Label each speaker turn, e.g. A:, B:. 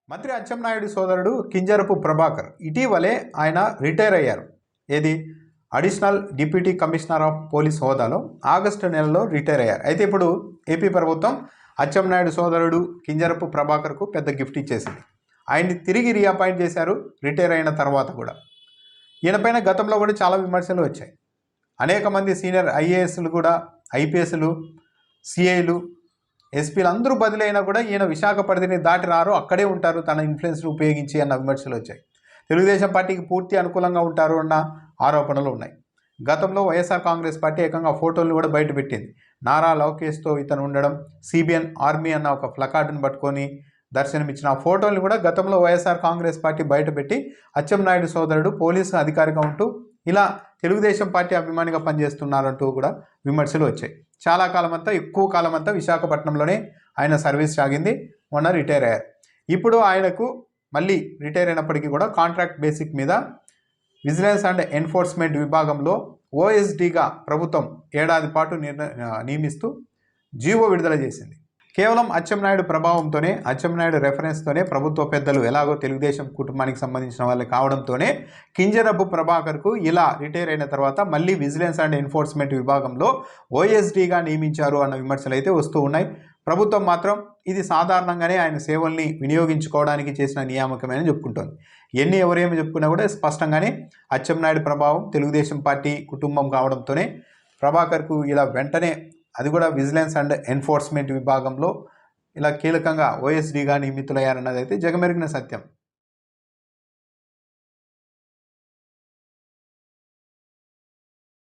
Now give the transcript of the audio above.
A: మంత్రి అచ్చెన్నాయుడు సోదరుడు కింజరపు ప్రభాకర్ ఇటీవలే ఆయన రిటైర్ అయ్యారు. ఏది additional deputy commissioner of police హోదాలో ఆగస్టు నెలలో రిటైర్ అయ్యారు. అయితే ఇప్పుడు ఏపీ ప్రభుత్వం అచ్చెన్నాయుడు సోదరుడు కింజరపు ప్రభాకర్కు పెద్ద గిఫ్ట్ ఇచ్చేసింది. ఆయన్ని తిరిగి రీఅపాయింట్ చేశారు రిటైర్ అయిన తర్వాత కూడా. ఈయనపైన గతంలో కూడా చాలా విమర్శలు వచ్చాయి. అనేక మంది సీనియర్ ఐఏఎస్లు కూడా, ఐపీఎస్లు, సిఐలు, ఎస్పీలు అందరూ బదిలైనా కూడా ఈయన విశాఖ పరిధిని దాటి రారు, అక్కడే ఉంటారు తన ఇన్ఫ్లుయెన్స్ను ఉపయోగించి అన్న విమర్శలు వచ్చాయి. తెలుగుదేశం పార్టీకి పూర్తి అనుకూలంగా ఉంటారు అన్న ఆరోపణలు ఉన్నాయి. గతంలో వైఎస్ఆర్ కాంగ్రెస్ పార్టీ ఏకంగా ఫోటోలను కూడా బయటపెట్టింది. నారా లోకేష్తో ఇతను ఉండడం, సిబిఎన్ ఆర్మీ అన్న ఒక ప్లకార్డును పట్టుకొని దర్శనమిచ్చిన ఆ ఫోటోలను కూడా గతంలో వైఎస్ఆర్ కాంగ్రెస్ పార్టీ బయటపెట్టి అచ్చెన్నాయుడు సోదరుడు పోలీసు అధికారిగా ఉంటూ ఇలా తెలుగుదేశం పార్టీ అభిమానిగా పనిచేస్తున్నారంటూ కూడా విమర్శలు వచ్చాయి. చాలా కాలం అంతా, ఎక్కువ కాలం అంతా విశాఖపట్నంలోనే ఆయన సర్వీస్ సాగింది. మొన్న రిటైర్ అయ్యారు. ఇప్పుడు ఆయనకు మళ్ళీ రిటైర్ అయినప్పటికీ కూడా కాంట్రాక్ట్ బేసిక్ మీద విజిలెన్స్ అండ్ ఎన్ఫోర్స్మెంట్ విభాగంలో ఓఎస్డీగా ప్రభుత్వం ఏడాది పాటు నియమిస్తూ జీవో విడుదల చేసింది. కేవలం అచ్చెన్నాయుడు ప్రభావంతోనే, అచ్చెన్నాయుడు రెఫరెన్స్తోనే ప్రభుత్వ పెద్దలు ఎలాగో తెలుగుదేశం కుటుంబానికి సంబంధించిన వాళ్ళు కావడంతోనే కింజరపు ప్రభాకర్కు ఇలా రిటైర్ అయిన తర్వాత మళ్ళీ విజిలెన్స్ అండ్ ఎన్ఫోర్స్మెంట్ విభాగంలో ఓఎస్డీగా నియమించారు అన్న విమర్శలు అయితే వస్తూ ఉన్నాయి. ప్రభుత్వం మాత్రం ఇది సాధారణంగానే ఆయన సేవల్ని వినియోగించుకోవడానికి చేసిన నియామకమే అని చెప్పుకుంటోంది. ఎవరేమి చెప్పుకున్నా కూడా స్పష్టంగానే అచ్చెన్నాయుడు ప్రభావం తెలుగుదేశం పార్టీ కుటుంబం కావడంతోనే ప్రభాకర్కు ఇలా వెంటనే, అది కూడా విజిలెన్స్ అండ్ ఎన్ఫోర్స్మెంట్ విభాగంలో ఇలా కీలకంగా ఓఎస్డీగా నియమితులయ్యారన్నది అయితే జగమెరిగిన సత్యం.